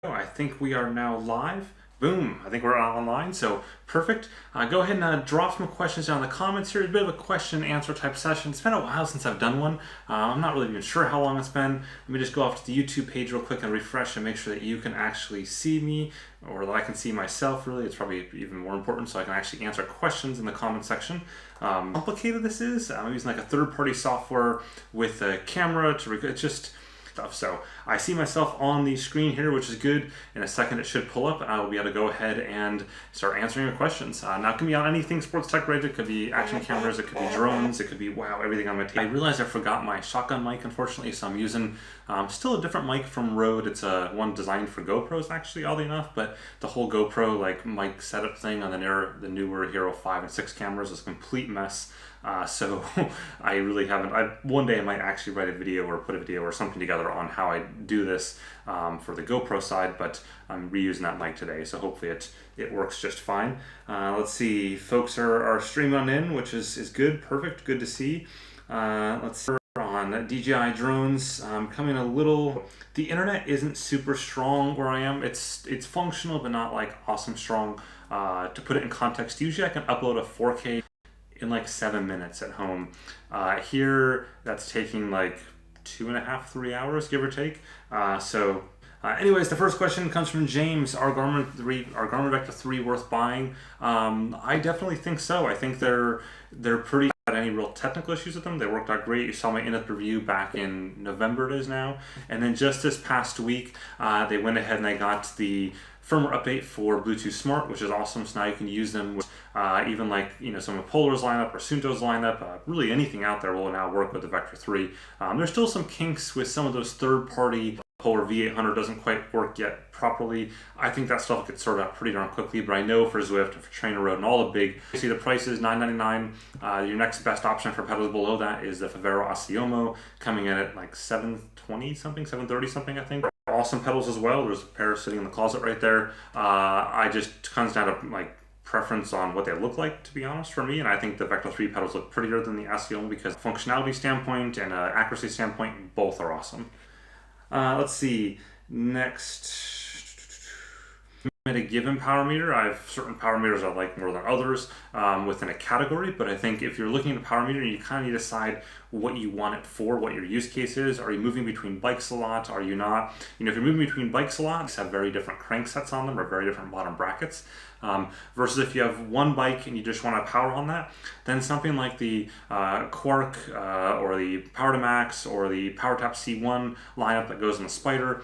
I think we are now live. Boom, I think we're online, so perfect. Go ahead and drop some questions down in the comments here. It's a bit of a question and answer type session. It's been a while since I've done one. I'm not really even sure how long it's been. Let me just go off to the YouTube page real quick and refresh and make sure that you can actually see me, or that I can see myself really. It's probably even more important so I can actually answer questions in the comment section. Complicated this is. I'm using like a third-party software with a camera to record. It's just stuff. So I see myself on the screen here, which is good. In a second it should pull up and I will be able to go ahead and start answering your questions. Now it can be on anything sports tech related. It could be action cameras, it could be drones, it could be everything on my table. I realized I forgot my shotgun mic, unfortunately, so I'm using still a different mic from Rode. It's one designed for GoPros, actually, oddly enough, but the whole GoPro like mic setup thing on the newer Hero 5 and 6 cameras is a complete mess. So I really haven't. One day I might actually write a video or put a video or something together on how I do this for the GoPro side, but I'm reusing that mic today, so hopefully it works just fine. Let's see, folks are streaming in, which is good, perfect, good to see. Let's see. On DJI drones, coming a little. The internet isn't super strong where I am. It's functional, but not like awesome strong. To put it in context, usually I can upload a 4K in like 7 minutes at home. Here, that's taking like 2.5, 3 hours, give or take. Anyways, the first question comes from James. Are Garmin Vector 3 worth buying? I definitely think so. I think they're pretty. Any real technical issues with them. They worked out great. You saw my in-depth review back in November it is now. And then just this past week, they went ahead and they got the firmware update for Bluetooth Smart, which is awesome. So now you can use them with even like, some of Polar's lineup or Suunto's lineup. Really anything out there will now work with the Vector 3. There's still some kinks with some of those third-party. Polar V800 doesn't quite work yet properly. I think that stuff gets sorted out pretty darn quickly, but I know for Zwift, for Trainer Road, and all the big, you see the price is $999. Your next best option for pedals below that is the Favero Asiomo, coming in at like $720 something, $730 something, I think. Awesome pedals as well. There's a pair sitting in the closet right there. I just comes down to like preference on what they look like, to be honest, for me. And I think the Vector 3 pedals look prettier than the Asiomo because functionality standpoint and accuracy standpoint, both are awesome. Let's see, next, at a given power meter, I have certain power meters I like more than others within a category, but I think if you're looking at a power meter, you kind of need to decide what you want it for, what your use case is. Are you moving between bikes a lot? Are you not? If you're moving between bikes a lot, these have very different cranksets on them or very different bottom brackets. Versus if you have one bike and you just want to power on that, then something like the Quark or the Power to Max or the PowerTap C1 lineup that goes in the Spider,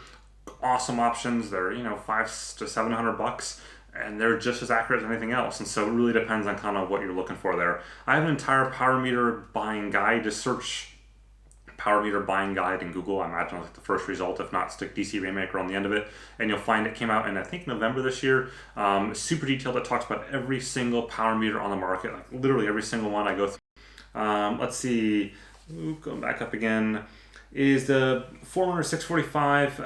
awesome options. They're $500 to $700, and they're just as accurate as anything else. And so it really depends on kind of what you're looking for there. I have an entire power meter buying guide. Just search power meter buying guide in Google. I imagine like the first result. If not, stick DC Rainmaker on the end of it, and you'll find it came out in I think November this year. Super detailed. It talks about every single power meter on the market, like literally every single one I go through. Let's see. Going back up again. Is the Forerunner 645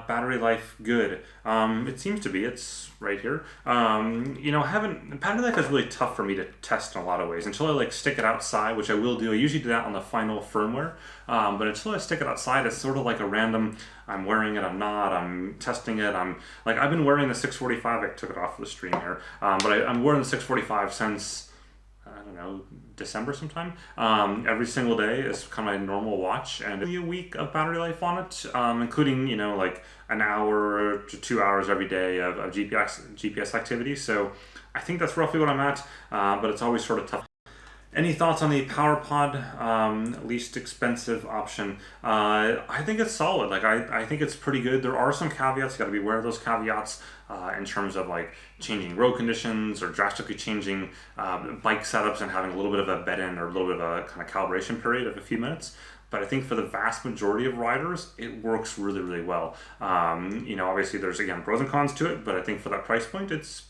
battery life good? It seems to be. It's right here. Battery life is really tough for me to test in a lot of ways. Until I like stick it outside, which I will do. I usually do that on the final firmware. But until I stick it outside, it's sort of like a random. I'm wearing it. I'm not. I'm testing it. I've been wearing the 645. I took it off of the stream here. But I'm wearing the 645 since, I don't know, December sometime. Every single day is kind of my normal watch, and a week of battery life on it, including like an hour to 2 hours every day of GPS activity. So I think that's roughly what I'm at, but it's always sort of tough. Any thoughts on the PowerPod, least expensive option? I think it's solid. I think it's pretty good. There are some caveats. You got to be aware of those caveats in terms of like changing road conditions or drastically changing bike setups and having a little bit of a bed-in or a little bit of a kind of calibration period of a few minutes. But I think for the vast majority of riders, it works really, really well. Obviously there's, again, pros and cons to it, but I think for that price point, it's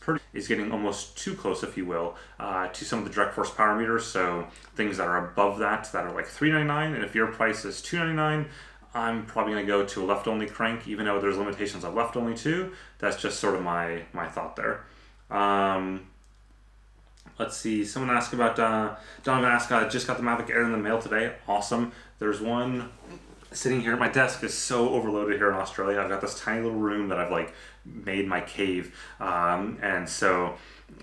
getting almost too close, if you will, to some of the direct force power meters. So things that are above that are like $399, and if your price is $299, I'm probably going to go to a left-only crank, even though there's limitations on left-only too. That's just sort of my thought there. Let's see, someone asked about, Donovan asked, just got the Mavic Air in the mail today. Awesome. There's one sitting here, my desk is so overloaded here in Australia. I've got this tiny little room that I've like made my cave, and so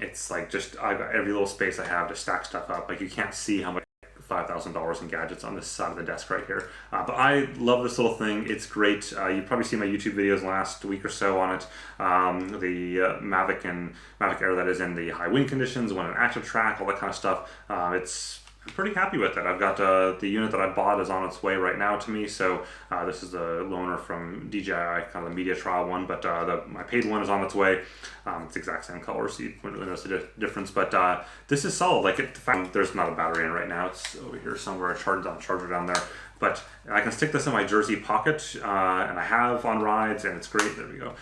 it's like just I've got every little space I have to stack stuff up. Like you can't see how much $5,000 in gadgets on this side of the desk right here. But I love this little thing. It's great. You've probably seen my YouTube videos last week or so on it. The Mavic and Mavic Air that is in the high wind conditions, when an active track, all that kind of stuff. I'm pretty happy with it. I've got the unit that I bought is on its way right now to me. So this is the loaner from DJI, kind of the media trial one, but my paid one is on its way. It's the exact same color, so you wouldn't really notice the difference. But this is solid. Like the fact there's not a battery in it right now. It's over here somewhere. I charged on charger down there. But I can stick this in my jersey pocket, and I have on rides, and it's great. There we go.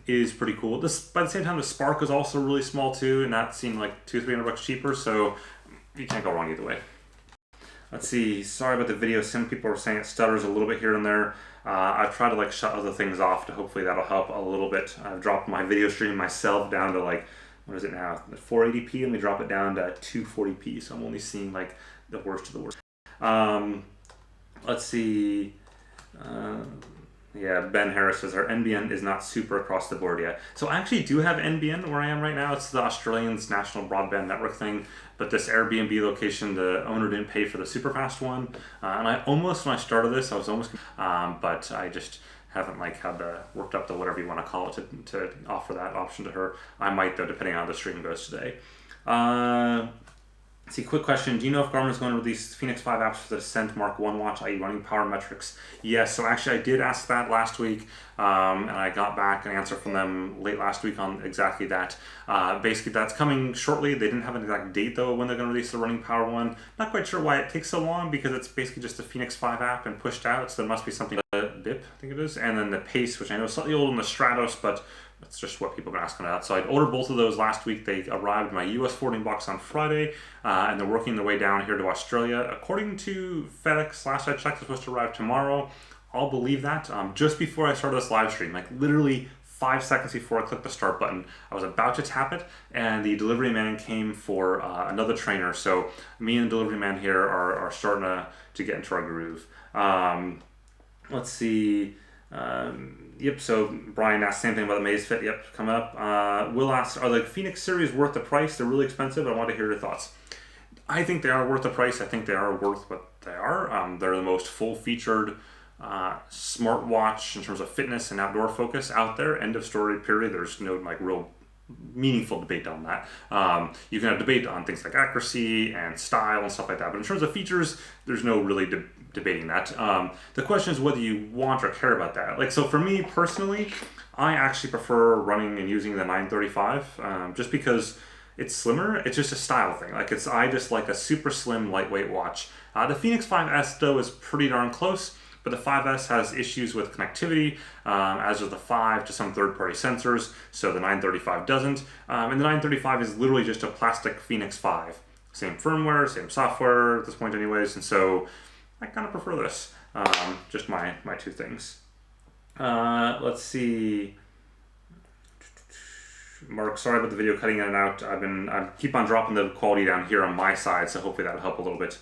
Is pretty cool. This, by the same time, the Spark is also really small too, and that seemed like $200-300 cheaper. So you can't go wrong either way. Let's see. Sorry about the video. Some people are saying it stutters a little bit here and there. I've tried to like shut other things off to hopefully that'll help a little bit. I've dropped my video stream myself down to like, what is it now? 480p. Let me drop it down to 240p. So I'm only seeing like the worst of the worst. Let's see. Yeah, Ben Harris says our NBN is not super across the board yet. So I actually do have NBN where I am right now. It's the Australians National Broadband Network thing. But this Airbnb location, the owner didn't pay for the super fast one. And I almost, when I started this, I was almost, but I just haven't like had the worked up the whatever you want to call it to offer that option to her. I might though, depending on how the stream goes today. Let's see, quick question. Do you know if Garmin is going to release Fenix 5 apps for the Descent Mark 1 watch, i.e. running power metrics? Yes, so actually I did ask that last week, and I got back an answer from them late last week on exactly that. Basically, that's coming shortly. They didn't have an exact date, though, when they're going to release the running power one. Not quite sure why it takes so long, because it's basically just the Fenix 5 app and pushed out, so there must be something, BIP, I think it is, and then the Pace, which I know is slightly older than the Stratos, but that's just what people are asking about. So I'd ordered both of those last week. They arrived in my US forwarding box on Friday, and they're working their way down here to Australia. According to FedEx, last I checked, they're supposed to arrive tomorrow. I'll believe that. Just before I started this live stream, like literally 5 seconds before I clicked the start button, I was about to tap it, and the delivery man came for another trainer. So me and the delivery man here are starting to get into our groove. Let's see. Yep, so Brian asked the same thing about the Maze Fit. Yep, coming up. Will asks, are the Fenix series worth the price? They're really expensive. I want to hear your thoughts. I think they are worth the price. I think they are worth what they are. They're the most full-featured smartwatch in terms of fitness and outdoor focus out there. End of story, period. There's no like real meaningful debate on that. You can have debate on things like accuracy and style and stuff like that, but in terms of features, there's no really debating that. The question is whether you want or care about that. Like, so for me personally, I actually prefer running and using the 935 just because it's slimmer. It's just a style thing. Like I just like a super slim, lightweight watch. The Fenix 5S though is pretty darn close. But the 5S has issues with connectivity, as does the 5 to some third-party sensors, so the 935 doesn't. And the 935 is literally just a plastic Fenix 5. Same firmware, same software at this point anyways, and so I kind of prefer this. Just my two things. Let's see. Mark, sorry about the video cutting in and out. I keep on dropping the quality down here on my side, so hopefully that'll help a little bit.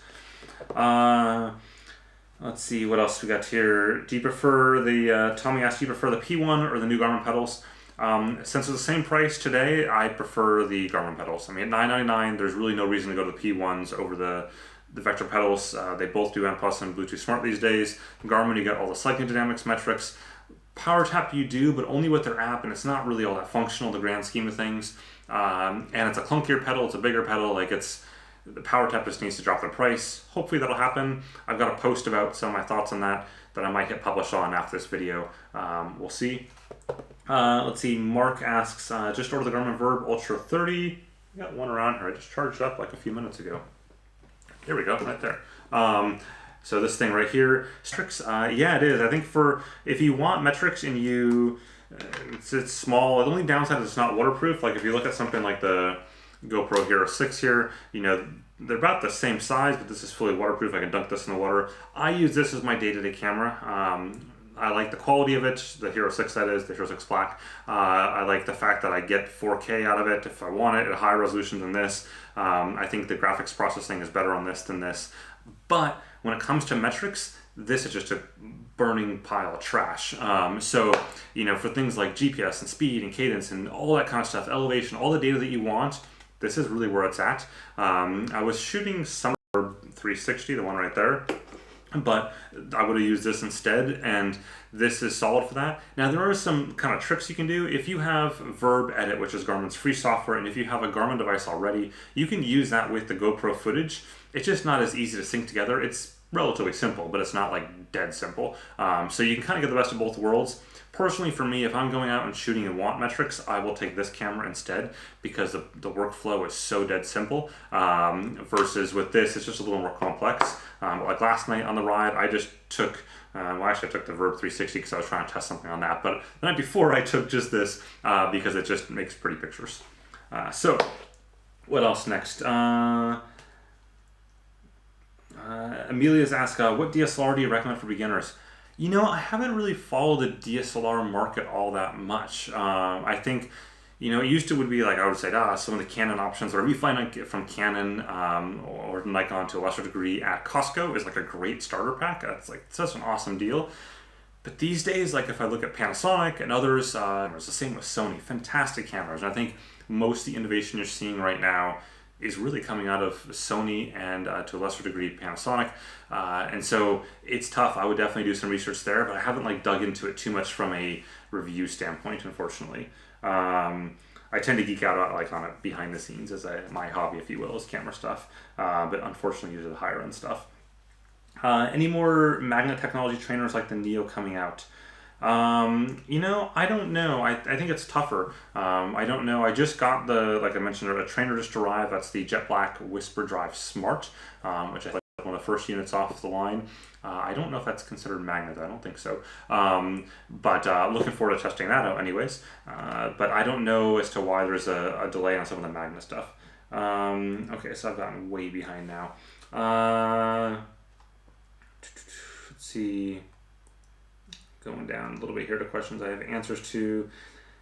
Let's see what else we got here. Do you prefer Tommy asked, do you prefer the P1 or the new Garmin pedals? Since it's the same price today, I prefer the Garmin pedals. I mean, at $9.99, there's really no reason to go to the P1s over the Vector pedals. They both do M+ and Bluetooth Smart these days. Garmin, you got all the cycling dynamics metrics. Power tap you do, but only with their app, and it's not really all that functional in the grand scheme of things. And it's a clunkier pedal, it's a bigger pedal, the power tap just needs to drop the price. Hopefully that'll happen. I've got a post about some of my thoughts on that I might hit publish on after this video. We'll see. Let's see, Mark asks, just ordered the Garmin Verb Ultra 30. I got one around here. I just charged up like a few minutes ago. Here we go, right there. So this thing right here, metrics, yeah, it is. I think if you want metrics and it's small, the only downside is it's not waterproof. Like if you look at something like the GoPro Hero 6 here, they're about the same size, but this is fully waterproof. I can dunk this in the water. I use this as my day-to-day camera. I like the quality of it, the Hero 6 that is, the Hero 6 Black. I like the fact that I get 4K out of it if I want it at a higher resolution than this. I think the graphics processing is better on this than this. But when it comes to metrics, This is just a burning pile of trash. So, for things like GPS and speed and cadence and all that kind of stuff, elevation, all the data that you want, this is really where it's at. I was shooting some 360, the one right there, but I would have used this instead, and this is solid for that. Now, there are some kind of tricks you can do. If you have Verb Edit, which is Garmin's free software, and if you have a Garmin device already, you can use that with the GoPro footage. It's just not as easy to sync together. It's relatively simple, but it's not like dead simple. So you can kind of get the best of both worlds. Personally, for me, if I'm going out and shooting in watt metrics, I will take this camera instead because the workflow is so dead simple. Versus with this, it's just a little more complex. Like last night on the ride, I just took, actually I took the Verb 360 because I was trying to test something on that. But the night before, I took just this because it just makes pretty pictures. So, what else next? Amelia's asked, what DSLR do you recommend for beginners? I haven't really followed the DSLR market all that much. I think, it used to would be like, I would say, some of the Canon options, or we find from Canon or Nikon to a lesser degree at Costco is like a great starter pack. That's like such an awesome deal. But these days, like if I look at Panasonic and others, it's the same with Sony, fantastic cameras. And I think most of the innovation you're seeing right now is really coming out of Sony and to a lesser degree Panasonic, and so it's tough. I would definitely do some research there, but I haven't dug into it too much from a review standpoint, unfortunately. I tend to geek out on it behind the scenes as my hobby, if you will, is camera stuff, but unfortunately usually the higher end stuff. Any more magnet technology trainers like the Neo coming out? I don't know. I think it's tougher. I don't know. I just got like I mentioned, a trainer just arrived. That's the Jet Black Whisper Drive Smart, which I think is one of the first units off the line. I don't know if that's considered magnet. I don't think so. But looking forward to testing that out anyways. But I don't know as to why there's a delay on some of the magnet stuff. Okay, so I've gotten way behind now. Let's see. Going down a little bit here to questions I have answers to.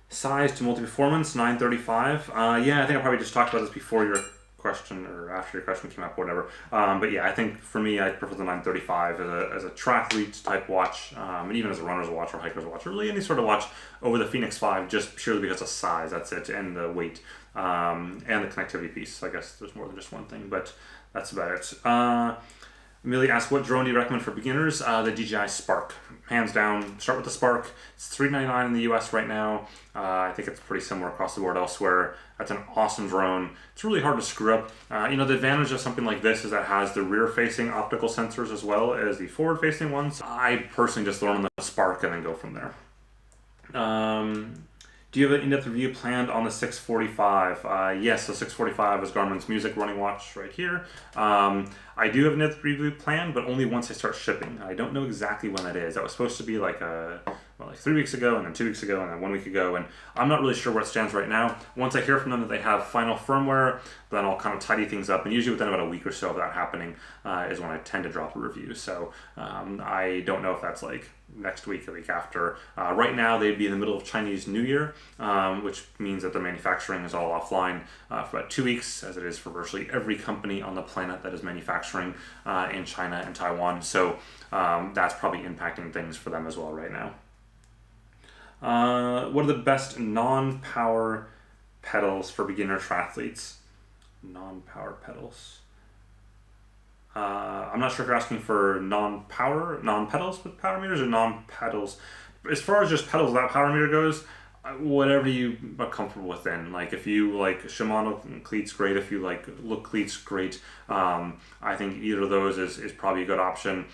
Size to multi-performance, 935. Yeah, I think I probably just talked about this before your question or after your question came up, whatever. But yeah, I think for me, I prefer the 935 as a triathlete type watch, and even as a runner's watch or hiker's watch, or really any sort of watch over the Phoenix 5, just purely because of size. That's it, and the weight, and the connectivity piece. I guess there's more than just one thing, but that's about it. Amelia asked, what drone do you recommend for beginners? The DJI Spark. Hands down, start with the Spark. It's $399 in the US right now. I think it's pretty similar across the board elsewhere. That's an awesome drone. It's really hard to screw up. The advantage of something like this is that it has the rear-facing optical sensors as well as the forward-facing ones. I personally just learn on the Spark and then go from there. Do you have an in-depth review planned on the 645? Yes, the 645 is Garmin's music running watch right here. I do have an in-depth review planned, but only once I start shipping. I don't know exactly when that is. That was supposed to be like 3 weeks ago, and then 2 weeks ago, and then 1 week ago, and I'm not really sure where it stands right now. Once I hear from them that they have final firmware, then I'll kind of tidy things up, and usually within about a week or so of that happening is when I tend to drop a review. So I don't know if that's like next week, the week after. Right now, they'd be in the middle of Chinese New Year, which means that the manufacturing is all offline for about 2 weeks, as it is for virtually every company on the planet that is manufacturing in China and Taiwan. So that's probably impacting things for them as well right now. What are the best non-power pedals for beginner triathletes? Non-power pedals. I'm not sure if you're asking for non-pedals with power meters or non-pedals. As far as just pedals without power meter goes, whatever you are comfortable with then. Like if you like Shimano cleats, great. If you like Look cleats, great. I think either of those is probably a good option.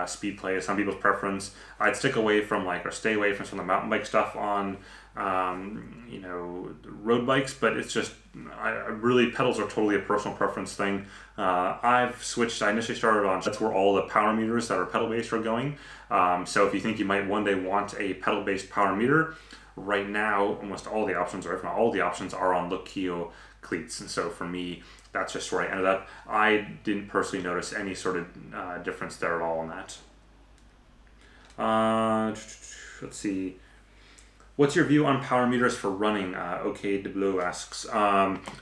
Speed play is some people's preference. I'd stay away from some of the mountain bike stuff on road bikes, but it's just really pedals are totally a personal preference thing. I've switched. I initially started on that's where all the power meters that are pedal based are going. So if you think you might one day want a pedal based power meter, right now almost all the options, or if not all the options, are on Look cleats. And so for me, that's just where I ended up. I didn't personally notice any sort of difference there at all on that. Let's see. What's your view on power meters for running? OK DeBlue asks.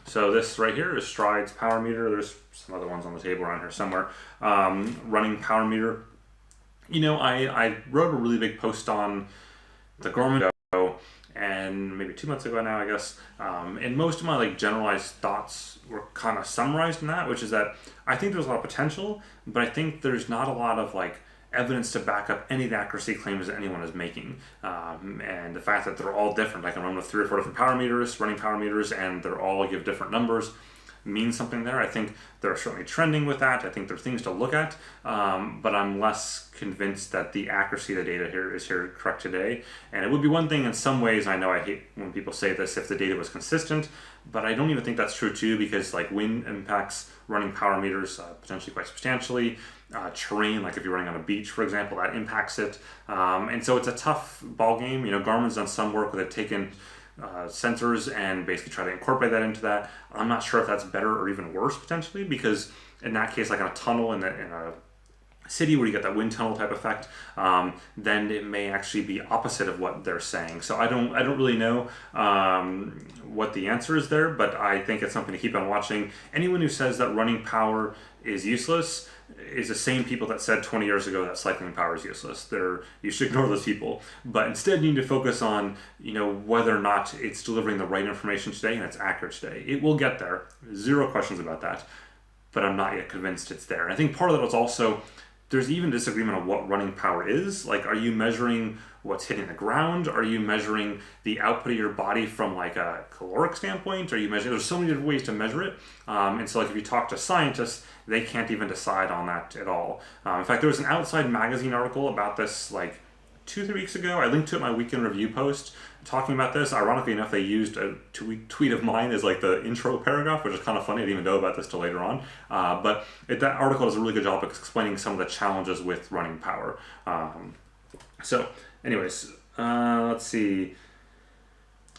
So this right here is Stride's power meter. There's some other ones on the table around here somewhere. Running power meter. I wrote a really big post on the Garmin and maybe 2 months ago now, I guess. And most of my like generalized thoughts were kind of summarized in that, which is that I think there's a lot of potential, but I think there's not a lot of like evidence to back up any of the accuracy claims that anyone is making. And the fact that they're all different. I can run with 3 or 4 different power meters, running power meters, and they're all give different numbers, means something there. I think they're certainly trending with that. I think there are things to look at, but I'm less convinced that the accuracy of the data here is correct today. And it would be one thing in some ways, I know I hate when people say this, if the data was consistent, but I don't even think that's true too, because like wind impacts running power meters potentially quite substantially. Terrain, like if you're running on a beach, for example, that impacts it. And so it's a tough ball game. Garmin's done some work where they've taken sensors and basically try to incorporate that into that. I'm not sure if that's better or even worse potentially, because in that case, like in a tunnel in a city where you get that wind tunnel type effect, then it may actually be opposite of what they're saying. So I don't really know what the answer is there, but I think it's something to keep on watching. Anyone who says that running power is useless is the same people that said 20 years ago that cycling power is useless. You should ignore those people, but instead you need to focus on whether or not it's delivering the right information today and it's accurate today. It will get there, zero questions about that, but I'm not yet convinced it's there. And I think part of that was also there's even disagreement on what running power is. Like, are you measuring what's hitting the ground? Are you measuring the output of your body from like a caloric standpoint? Are you measuring? There's so many different ways to measure it. And so like if you talk to scientists, they can't even decide on that at all. In fact, there was an Outside Magazine article about this like 2-3 weeks ago. I linked to it in my weekend review post talking about this. Ironically enough, they used a tweet of mine as like the intro paragraph, which is kind of funny. I didn't even know about this till later on. But that article does a really good job of explaining some of the challenges with running power. So anyways, let's see.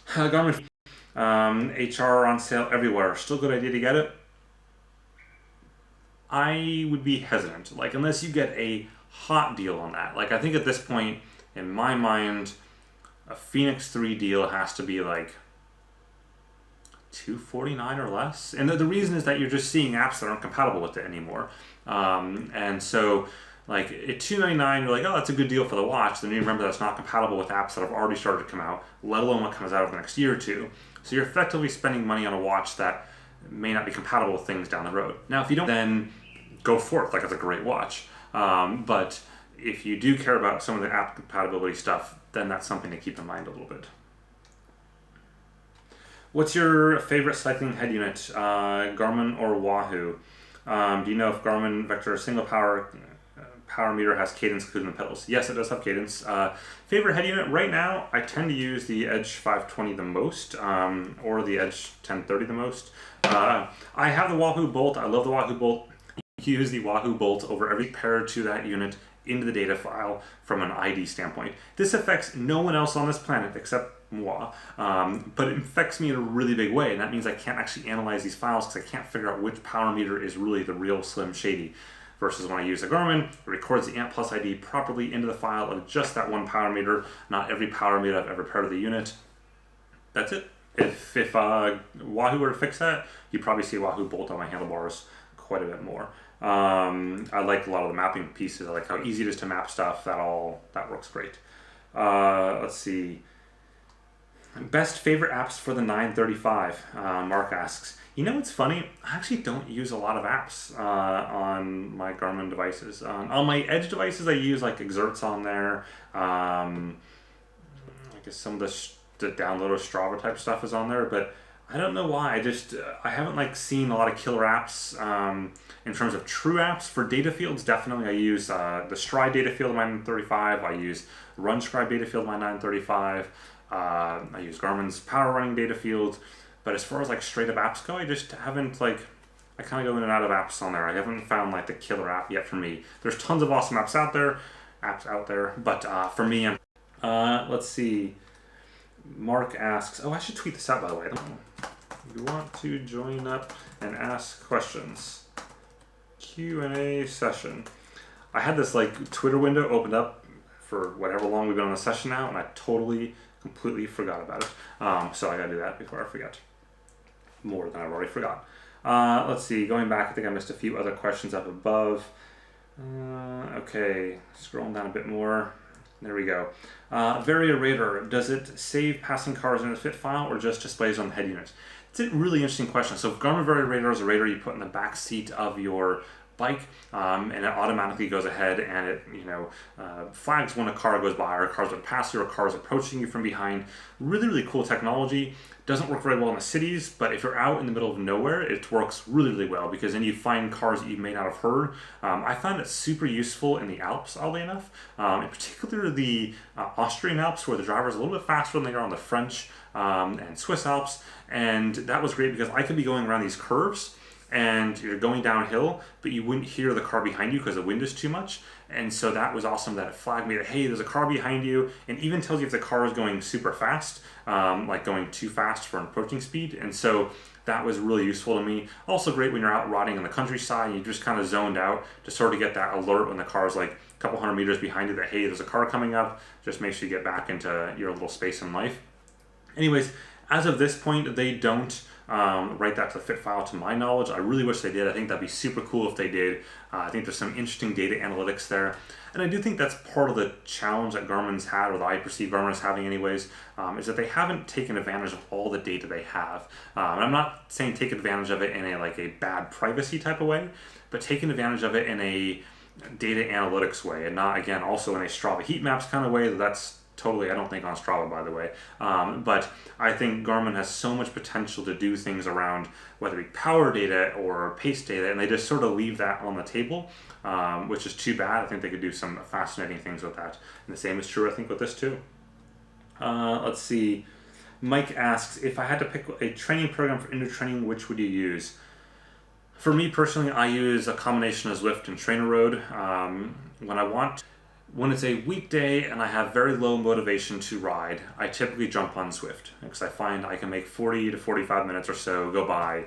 Garmin HR on sale everywhere. Still a good idea to get it? I would be hesitant, like unless you get a hot deal on that. Like I think at this point, in my mind, a Phoenix 3 deal has to be like $249 or less. And the reason is that you're just seeing apps that aren't compatible with it anymore. And so like at $299, you're like, oh, that's a good deal for the watch. Then you remember that's not compatible with apps that have already started to come out, let alone what comes out over the next year or two. So you're effectively spending money on a watch that may not be compatible with things down the road. Now, if you don't, then go forth. Like, it's a great watch. But if you do care about some of the app compatibility stuff, then that's something to keep in mind a little bit. What's your favorite cycling head unit, Garmin or Wahoo? Do you know if Garmin Vector single power meter has cadence included in the pedals? Yes, it does have cadence. Favorite head unit right now, I tend to use the Edge 520 the most, or the Edge 1030 the most. I have the Wahoo Bolt. I love the Wahoo Bolt. You use the Wahoo Bolt over every pair to that unit into the data file from an ID standpoint. This affects no one else on this planet except moi, but it affects me in a really big way, and that means I can't actually analyze these files because I can't figure out which power meter is really the real Slim Shady. Versus when I use a Garmin, it records the ANT Plus ID properly into the file of just that one power meter, not every power meter I've ever paired to the unit. That's it. If Wahoo were to fix that, you'd probably see Wahoo Bolt on my handlebars quite a bit more. I like a lot of the mapping pieces. I like how easy it is to map stuff. That works great. Let's see. Best favorite apps for the 935? Mark asks. It's funny. I actually don't use a lot of apps on my Garmin devices. On my Edge devices, I use like Exerts on there. I guess some of the download or Strava type stuff is on there, but I don't know why. I haven't like seen a lot of killer apps in terms of true apps. For data fields, definitely I use the Stride data field of my 935. I use RunScribe data field of my 935. I use Garmin's power running data field. But as far as like straight up apps go, I just haven't I kind of go in and out of apps on there. I haven't found like the killer app yet for me. There's tons of awesome apps out there, but for me, let's see. Mark asks, I should tweet this out by the way. You want to join up and ask questions? Q&A session. I had this like Twitter window opened up for whatever long we've been on the session now, and I completely forgot about it. So I gotta do that before I forget. More than I've already forgot. Let's see, going back, I think I missed a few other questions up above. Okay, scrolling down a bit more. There we go. Varia radar, does it save passing cars in a fit file or just displays on the head unit? It's a really interesting question. So Garmin Varia radar is a radar you put in the back seat of your bike, and it automatically goes ahead and it flags when a car goes by, or cars are passing you, or cars approaching you from behind. Really cool technology. Doesn't work very well in the cities, but if you're out in the middle of nowhere, it works really well, because then you find cars that you may not have heard. I found it super useful in the Alps, oddly enough, in particular the Austrian Alps, where the driver's a little bit faster than they are on the French and Swiss Alps, and that was great because I could be going around these curves and you're going downhill, but you wouldn't hear the car behind you because the wind is too much. And so that was awesome that it flagged me that, hey, there's a car behind you, and even tells you if the car is going super fast, like going too fast for an approaching speed. And so that was really useful to me. Also great when you're out riding in the countryside and you just kind of zoned out to sort of get that alert when the car is like a couple hundred meters behind you that, hey, there's a car coming up. Just make sure you get back into your little space in life. Anyways, as of this point, they don't write that to the fit file to my knowledge. I really wish they did. I think that'd be super cool if they did. I think there's some interesting data analytics there. And I do think that's part of the challenge that Garmin's had, or that I perceive Garmin as having anyways, is that they haven't taken advantage of all the data they have. And I'm not saying take advantage of it in a bad privacy type of way, but taking advantage of it in a data analytics way, and not, again, also in a Strava heat maps kind of way. That's totally, I don't think, on Strava, by the way. But I think Garmin has so much potential to do things around whether it be power data or pace data, and they just sort of leave that on the table, which is too bad. I think they could do some fascinating things with that. And the same is true, I think, with this too. Let's see. Mike asks, if I had to pick a training program for indoor training, which would you use? For me personally, I use a combination of Zwift and TrainerRoad. When it's a weekday and I have very low motivation to ride, I typically jump on Zwift because I find I can make 40 to 45 minutes or so go by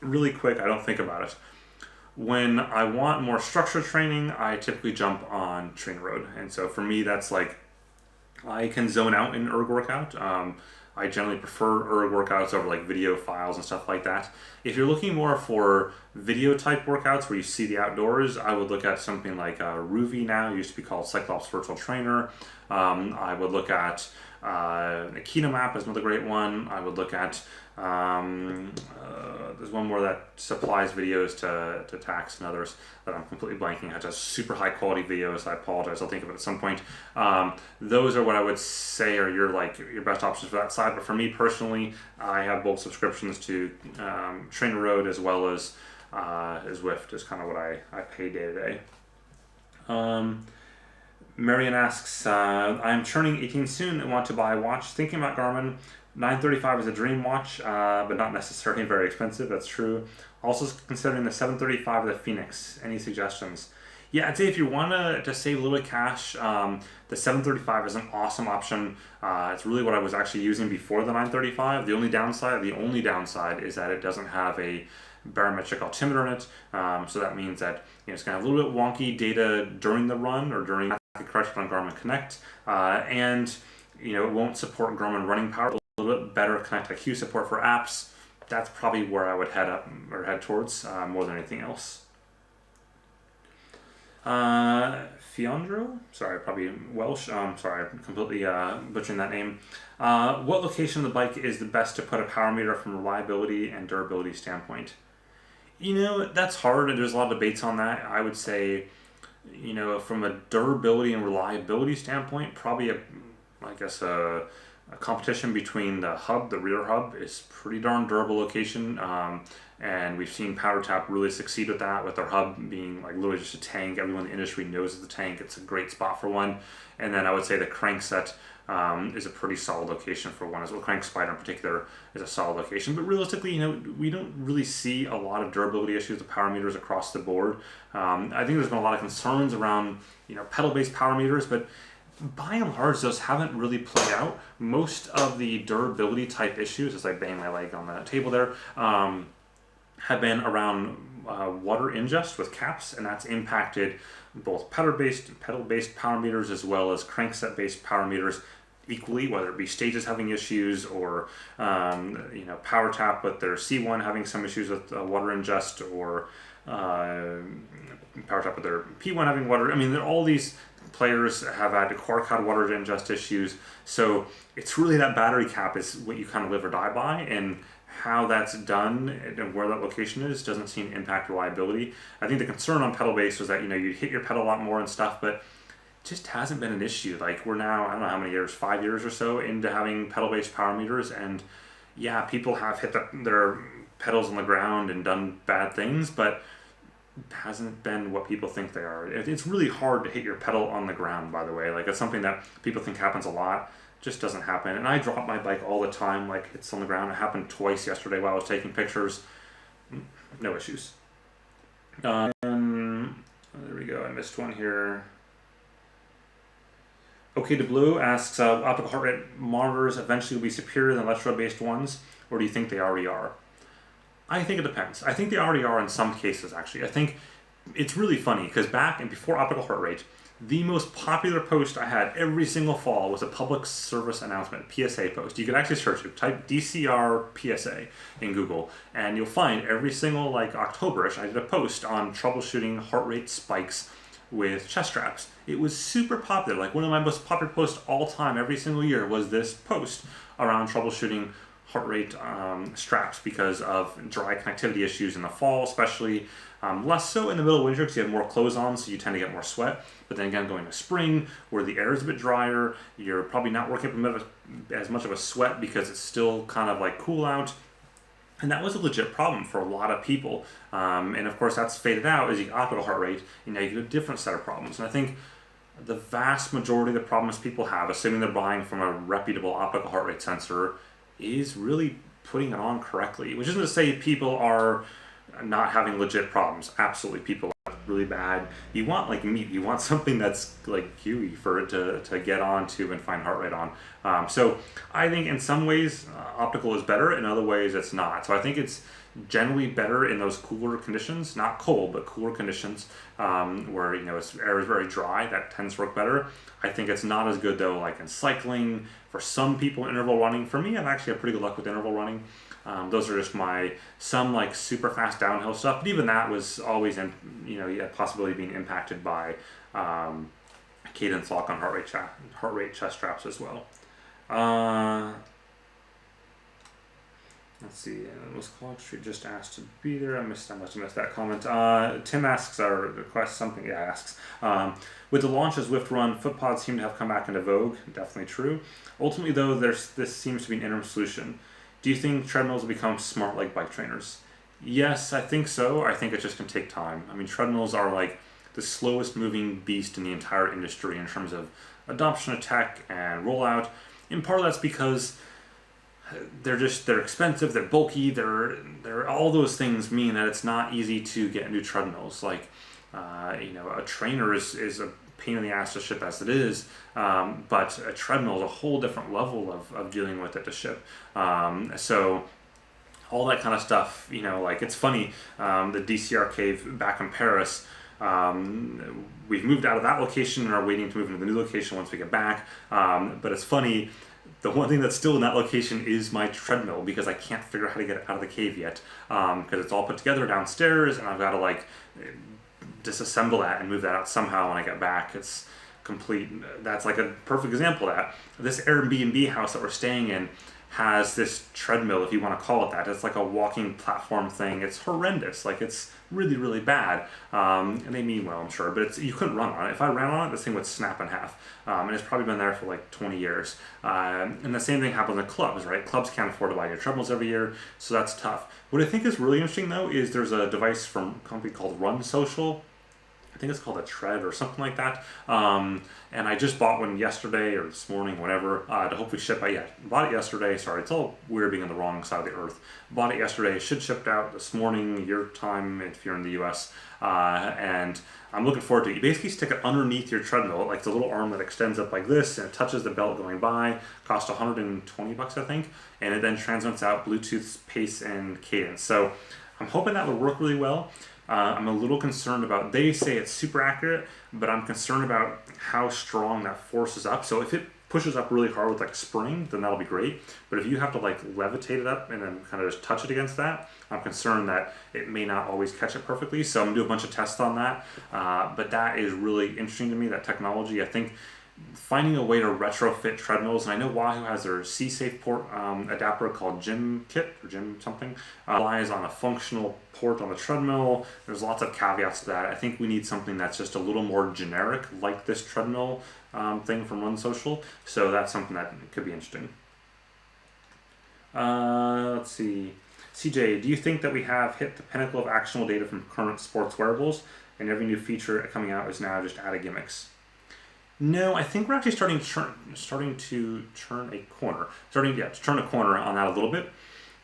really quick. I don't think about it. When I want more structured training, I typically jump on TrainerRoad. And so for me, that's like, I can zone out in an erg workout. I generally prefer erg workouts over like video files and stuff like that. If you're looking more for video type workouts where you see the outdoors, I would look at something like Ruvi now, it used to be called Cyclops Virtual Trainer. I would look at Ketomap is another great one. I would look at there's one more that supplies videos to Tax and others that I'm completely blanking. It has super high quality videos. I apologize. I'll think of it at some point. Those are what I would say are your best options for that side. But for me personally, I have both subscriptions to TrainerRoad as well as Zwift is kind of what I pay day to day. Marian asks, I'm turning 18 soon and want to buy a watch. Thinking about Garmin. 935 is a dream watch, but not necessarily very expensive. That's true. Also considering the 735 of the Phoenix. Any suggestions? Yeah, I'd say if you want to save a little bit of cash, the 735 is an awesome option. It's really what I was actually using before the 935. The only downside is that it doesn't have a barometric altimeter in it. So that means that it's going to have a little bit wonky data during the run or during the correction on Garmin Connect, and it won't support Garmin running power. A little bit better Connect IQ support for apps. That's probably where I would head towards more than anything else. Fiandro, sorry, probably Welsh. Sorry, I'm completely butchering that name. What location of the bike is the best to put a power meter from a reliability and durability standpoint? That's hard, and there's a lot of debates on that. I would say, from a durability and reliability standpoint, probably a competition between the rear hub is pretty darn durable location, and we've seen PowerTap really succeed with that, with their hub being like literally just a tank. Everyone in the industry knows it's a tank. It's a great spot for one. And then I would say the crankset is a pretty solid location for one as well. Crank Spider in particular is a solid location. But realistically, we don't really see a lot of durability issues with power meters across the board. I think there's been a lot of concerns around pedal-based power meters, but by and large, those haven't really played out. Most of the durability type issues, as I bang my leg on the table there, have been around water ingest with caps, and that's impacted both pedal-based power meters as well as crankset-based power meters equally, whether it be Stages having issues or PowerTap with their C1 having some issues with water ingest, or power top with their P1 having water. I mean, all these players have had Quark had water ingest issues. So it's really that battery cap is what you kind of live or die by, and how that's done and where that location is doesn't seem to impact reliability. I think the concern on pedal base was that, you know, you hit your pedal a lot more and stuff, but it just hasn't been an issue. Like, we're now, I don't know how many years, 5 years or so into having pedal based power meters, and yeah, people have hit their pedals on the ground and done bad things, but it hasn't been what people think they are. It's really hard to hit your pedal on the ground, by the way. Like, it's something that people think happens a lot. Just doesn't happen. And I drop my bike all the time, like it's on the ground. It happened twice yesterday while I was taking pictures. No issues. There we go. I missed one here. Okay to Blue asks, optical heart rate monitors eventually will be superior than electrode-based ones, or do you think they already are? I think it depends. I think they already are in some cases, actually. I think it's really funny because back and before optical heart rate, the most popular post I had every single fall was a public service announcement, PSA post. You can actually search it, type DCR PSA in Google, and you'll find every single, like, October-ish, I did a post on troubleshooting heart rate spikes with chest straps. It was super popular. Like, one of my most popular posts all time, every single year, was this post around troubleshooting heart rate straps because of dry connectivity issues in the fall, especially. Less so in the middle of winter because you have more clothes on, so you tend to get more sweat. But then again, going to spring, where the air is a bit drier, you're probably not working up as much of a sweat because it's still kind of like cool out. And that was a legit problem for a lot of people. And of course, that's faded out as you get optical heart rate, and now you get a different set of problems. And I think the vast majority of the problems people have, assuming they're buying from a reputable optical heart rate sensor, is really putting it on correctly. Which isn't to say people are not having legit problems. Absolutely, people are really bad. You want, like, meat. You want something that's like gooey for it to get onto and find heart rate on. So I think in some ways optical is better, in other ways it's not. So I think it's generally better in those cooler conditions, not cold, but cooler conditions, where, you know, air is very dry. That tends to work better. I think it's not as good though, like in cycling. For some people, interval running. For me, I've actually had pretty good luck with interval running. Those are just some like super fast downhill stuff, but even that was always in, you know, you had possibility of being impacted by cadence lock on heart rate chest straps as well. Let's see, was Clock Street just asked to be there? I must have missed that comment. Tim asks, or requests something, yeah, asks. With the launch of Zwift Run, foot pods seem to have come back into vogue. Definitely true. Ultimately, though, this seems to be an interim solution. Do you think treadmills will become smart like bike trainers? Yes, I think so. I think it just can take time. I mean, treadmills are like the slowest moving beast in the entire industry in terms of adoption of tech and rollout. And part of that's because they're expensive, they're bulky, they're all those things mean that it's not easy to get new treadmills. Like, you know, a trainer is a pain in the ass to ship as it is, but a treadmill is a whole different level of dealing with it to ship. So all that kind of stuff, you know, like, it's funny, the DCR cave back in Paris, we've moved out of that location and are waiting to move into the new location once we get back, but it's funny, the one thing that's still in that location is my treadmill, because I can't figure out how to get it out of the cave yet, because it's all put together downstairs, and I've got to, like, disassemble that and move that out somehow when I get back. It's complete. That's like a perfect example of that. This Airbnb house that we're staying in has this treadmill, if you want to call it that. It's like a walking platform thing. It's horrendous. Like, it's really, really bad. And they mean well, I'm sure, but you couldn't run on it. If I ran on it, this thing would snap in half. And it's probably been there for like 20 years. And the same thing happens in clubs, right? Clubs can't afford to buy new treadmills every year, so that's tough. What I think is really interesting, though, is there's a device from a company called Run Social. I think it's called a Tread or something like that. And I just bought one yesterday or this morning, whatever, to hopefully ship out. Yeah, bought it yesterday. Sorry, it's all weird being on the wrong side of the earth. Bought it yesterday. It should ship out this morning, your time, if you're in the US. And I'm looking forward to it. You basically stick it underneath your treadmill, like the little arm that extends up like this, and it touches the belt going by. Cost $120, I think. And it then transmits out Bluetooth pace and cadence. So I'm hoping that would work really well. I'm a little concerned they say it's super accurate, but I'm concerned about how strong that force is up. So if it pushes up really hard with like a spring, then that'll be great. But if you have to like levitate it up and then kind of just touch it against that, I'm concerned that it may not always catch it perfectly. So I'm gonna do a bunch of tests on that. But that is really interesting to me, that technology. I think finding a way to retrofit treadmills, and I know Wahoo has their C-Safe port adapter called Gym Kit or Gym something, relies on a functional port on the treadmill. There's lots of caveats to that. I think we need something that's just a little more generic, like this treadmill thing from Run Social. So that's something that could be interesting. Let's see. CJ, do you think that we have hit the pinnacle of actionable data from current sports wearables, and every new feature coming out is now just added gimmicks? No, I think we're actually starting to turn a corner on that a little bit.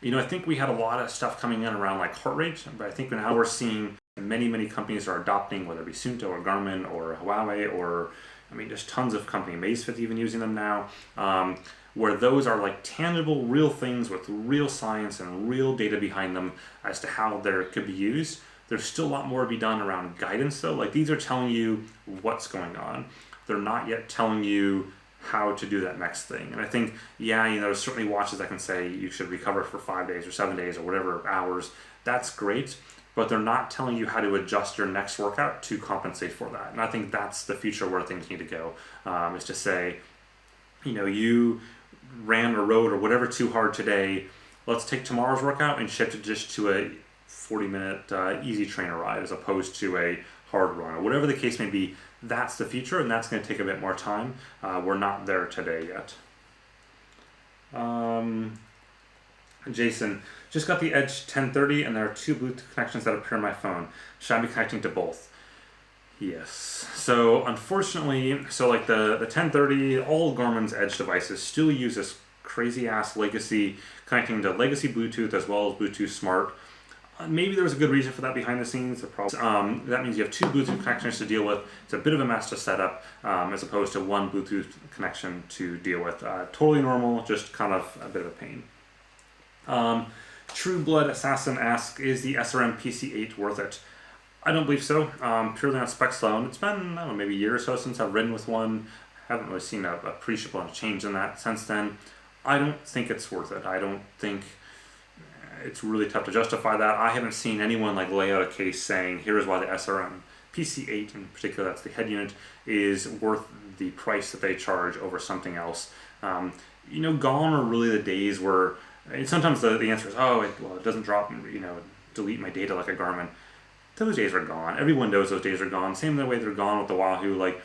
You know, I think we had a lot of stuff coming in around like heart rate, but I think now we're seeing many companies are adopting, whether it be Suunto or Garmin or Huawei or, I mean, just tons of companies, Amazfit even using them now, where those are like tangible, real things with real science and real data behind them as to how they could be used. There's still a lot more to be done around guidance though. Like these are telling you what's going on. They're not yet telling you how to do that next thing. And I think, yeah, you know, there's certainly watches that can say you should recover for 5 days or 7 days or whatever hours. That's great, but they're not telling you how to adjust your next workout to compensate for that. And I think that's the future where things need to go, is to say, you know, you ran or rode or whatever too hard today, let's take tomorrow's workout and shift it just to a 40-minute easy trainer ride as opposed to a hard run or whatever the case may be. That's the future, and that's going to take a bit more time. We're not there today yet. Jason, just got the Edge 1030 and there are 2 Bluetooth connections that appear on my phone. Should I be connecting to both? Yes. So unfortunately, like the 1030, all Garmin's Edge devices still use this crazy ass legacy, connecting to legacy Bluetooth as well as Bluetooth Smart. Maybe there was a good reason for that behind the scenes. That means you have 2 Bluetooth connections to deal with. It's a bit of a mess to set up as opposed to 1 Bluetooth connection to deal with. Totally normal, just kind of a bit of a pain. True Blood Assassin asks, is the SRM PC8 worth it? I don't believe so, purely on specs alone. It's been, I don't know, maybe a year or so since I've ridden with one. Haven't really seen a appreciable change in that since then. I don't think it's worth it. I don't think it's really tough to justify that. I haven't seen anyone like lay out a case saying, here's why the SRM PC8 in particular, that's the head unit, is worth the price that they charge over something else. You know, gone are really the days where, and sometimes the answer is, oh, it doesn't drop, you know, delete my data like a Garmin. Those days are gone. Everyone knows those days are gone. Same the way they're gone with the Wahoo. Like,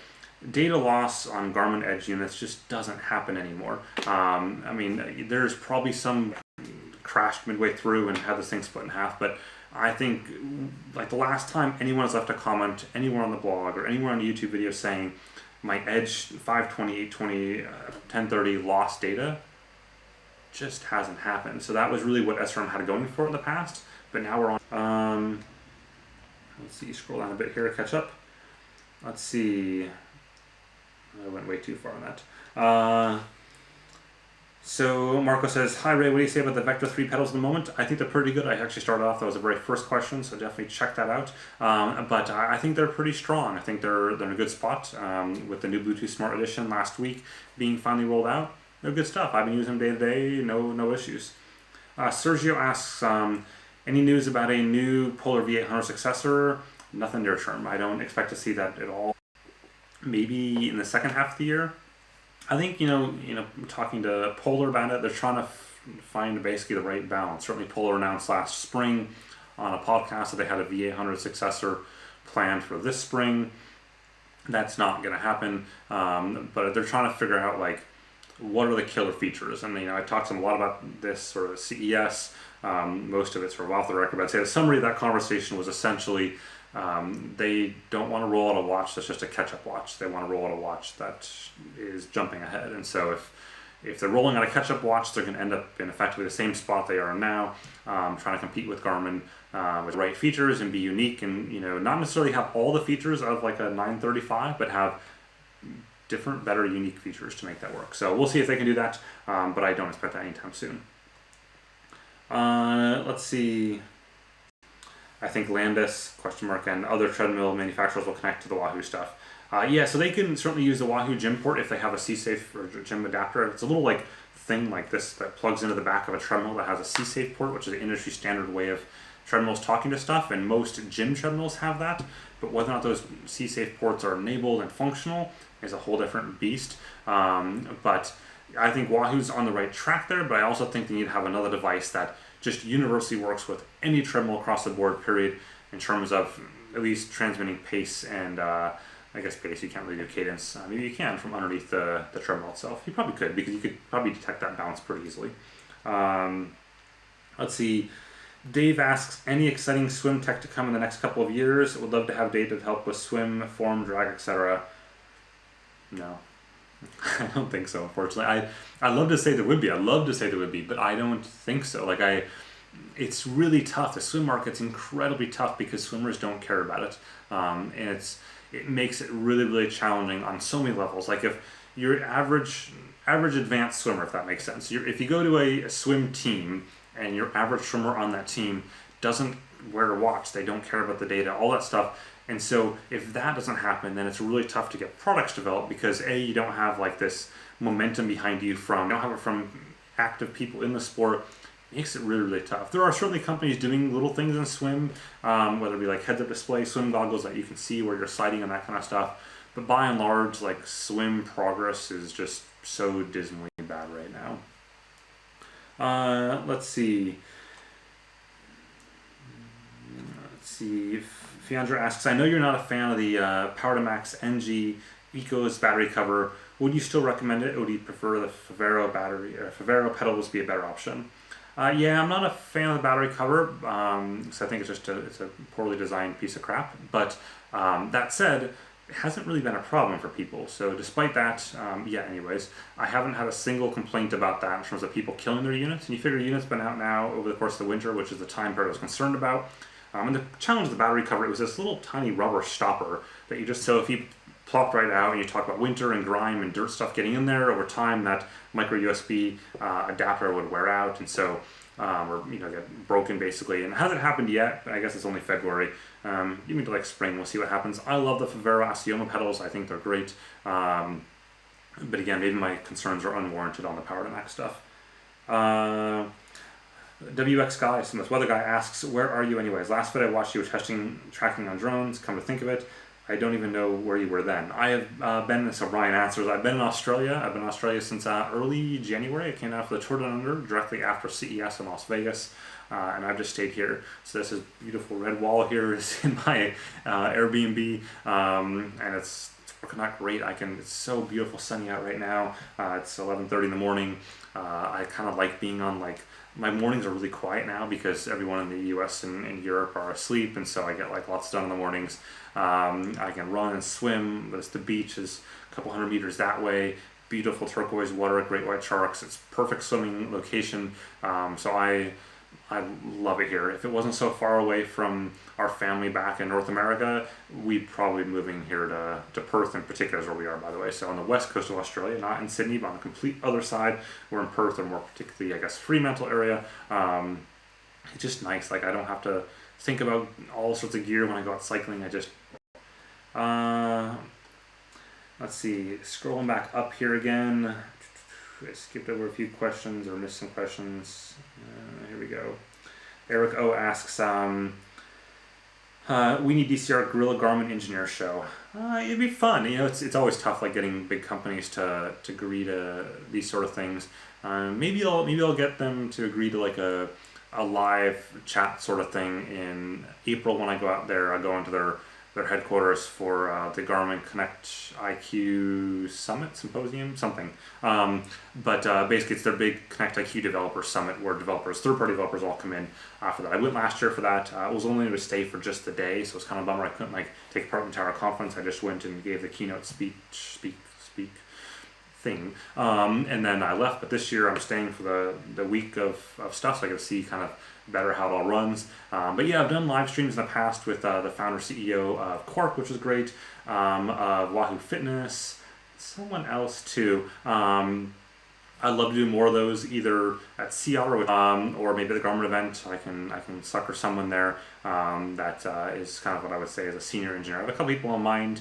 data loss on Garmin Edge units just doesn't happen anymore. I mean, there's probably some crashed midway through and had this thing split in half, but I think like the last time anyone has left a comment anywhere on the blog or anywhere on a YouTube video saying my Edge 520, 820, 1030 lost data, just hasn't happened. So that was really what SRM had going for it in the past, but now we're on. Let's see, scroll down a bit here to catch up. Let's see. I went way too far on that. So Marco says, hi Ray, what do you say about the Vector 3 pedals at the moment? I think they're pretty good. I actually started off, that was the very first question, so definitely check that out. But I think they're pretty strong. I think they're in a good spot with the new Bluetooth Smart Edition last week being finally rolled out. They're good stuff. I've been using them day to day, no issues. Sergio asks, any news about a new Polar V800 successor? Nothing near term. I don't expect to see that at all. Maybe in the second half of the year. I think, talking to Polar about it, they're trying to find basically the right balance. Certainly Polar announced last spring on a podcast that they had a V800 successor planned for this spring. That's not going to happen. But they're trying to figure out, like, what are the killer features? And, I talked to them a lot about this sort of CES. Most of it's sort of off the record, but I'd say the summary of that conversation was essentially they don't want to roll out a watch that's just a catch-up watch. They want to roll out a watch that is jumping ahead. And so if they're rolling out a catch-up watch, they're going to end up in effectively the same spot they are now, trying to compete with Garmin with the right features and be unique and, not necessarily have all the features of like a 935, but have different, better, unique features to make that work. So we'll see if they can do that, but I don't expect that anytime soon. Let's see. I think Landis, ? And other treadmill manufacturers will connect to the Wahoo stuff. Yeah, so they can certainly use the Wahoo gym port if they have a C-Safe or gym adapter. It's a little like thing like this that plugs into the back of a treadmill that has a C-Safe port, which is an industry standard way of treadmills talking to stuff, and most gym treadmills have that. But whether or not those C-Safe ports are enabled and functional is a whole different beast. But I think Wahoo's on the right track there, but I also think they need to have another device that just universally works with any treadmill across the board, period, in terms of at least transmitting pace and I guess pace. You can't really do cadence. Maybe you can from underneath the treadmill itself. You probably could, because you could probably detect that bounce pretty easily. Let's see. Dave asks, any exciting swim tech to come in the next couple of years? Would love to have data to help with swim, form, drag, etc. No. I don't think so, unfortunately. I love to say there would be. I'd love to say there would be, but I don't think so. It's really tough. The swim market's incredibly tough because swimmers don't care about it. And it makes it really, really challenging on so many levels. Like if you're average advanced swimmer, if that makes sense. If you go to a swim team and your average swimmer on that team doesn't wear a watch, they don't care about the data, all that stuff. And so if that doesn't happen, then it's really tough to get products developed because you don't have like this momentum behind you you don't have it from active people in the sport. It makes it really, really tough. There are certainly companies doing little things in swim, whether it be like heads-up display swim goggles that you can see where you're sliding and that kind of stuff. But by and large, like swim progress is just so dismally bad right now. Let's see. Fiandra asks, I know you're not a fan of the Power to Max NG Ecos battery cover. Would you still recommend it, or would you prefer the Favero battery or Favero pedals be a better option? Yeah, I'm not a fan of the battery cover, so I think it's a poorly designed piece of crap. But that said, it hasn't really been a problem for people. So despite that, anyways, I haven't had a single complaint about that in terms of people killing their units. And you figure units been out now over the course of the winter, which is the time period I was concerned about. And the challenge of the battery cover, it was this little tiny rubber stopper that so if you plopped right out and you talk about winter and grime and dirt stuff getting in there, over time that micro USB adapter would wear out, and so get broken basically. And it hasn't happened yet. I guess it's only February. Even to like spring, we'll see what happens. I love the Favero Asioma pedals. I think they're great. But again, maybe my concerns are unwarranted on the Power to Max stuff. WX Guy, so this weather guy asks, where are you anyways? Last vid I watched you were tracking on drones. Come to think of it, I don't even know where you were then. I have been, so Ryan answers, I've been in Australia. I've been in Australia since early January. I came out for the Tour Down Under directly after CES in Las Vegas, and I've just stayed here. So this is beautiful red wall here is in my Airbnb, and it's working out great. It's so beautiful sunny out right now. It's 11:30 in the morning. I kind of like being on my mornings are really quiet now because everyone in the US and Europe are asleep, and so I get lots done in the mornings. I can run and swim, but the beach is a couple hundred meters that way. Beautiful turquoise water, great white sharks. It's perfect swimming location. So I love it here. If it wasn't so far away from our family back in North America, we'd probably be moving here to Perth in particular is where we are, by the way. So on the west coast of Australia, not in Sydney, but on the complete other side. We're in Perth, or more particularly, I guess, Fremantle area. It's just nice. I don't have to think about all sorts of gear when I go out cycling. Let's see, scrolling back up here again. I skipped over a few questions or missed some questions. Here we go. Eric O asks, we need DCR Gorilla Garmin Engineer Show. It'd be fun. It's always tough getting big companies to agree to these sort of things. Maybe I'll get them to agree to a live chat sort of thing in April when I go out there. I'll go into their headquarters for the Garmin Connect IQ Summit Symposium, something. But basically it's their big Connect IQ Developer Summit where third-party developers all come in for that. I went last year for that. I was only able to stay for just the day, so it's kind of a bummer I couldn't take part in the entire conference. I just went and gave the keynote speak thing, and then I left. But this year I'm staying for the week of stuff, so I get to see kind of better how it all runs. But yeah, I've done live streams in the past with the founder CEO of Quark, which was great, of Wahoo Fitness, someone else too. I'd love to do more of those, either at CR, or maybe the Garmin event. I can sucker someone there that is kind of what I would say is a senior engineer. I have a couple people in mind.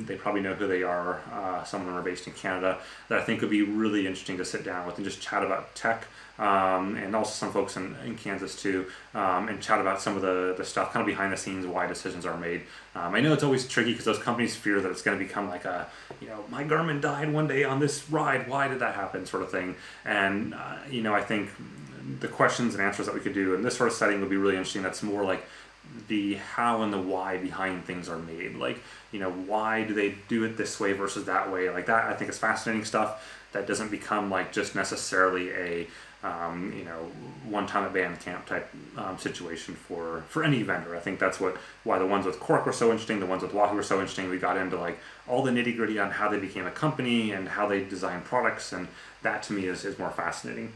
They probably know who they are. Some of them are based in Canada that I think would be really interesting to sit down with and just chat about tech. And also some folks in Kansas too, and chat about some of the stuff kind of behind the scenes, why decisions are made. I know it's always tricky because those companies fear that it's going to become like a, my Garmin died one day on this ride, why did that happen, sort of thing. And I think the questions and answers that we could do in this sort of setting would be really interesting. That's more like the how and the why behind things are made. Like, why do they do it this way versus that way? Like that, I think is fascinating stuff that doesn't become like just necessarily a one time at band camp type situation for any vendor. I think that's why the ones with Cork were so interesting, the ones with Wahoo were so interesting. We got into like all the nitty gritty on how they became a company and how they design products, and that to me is more fascinating.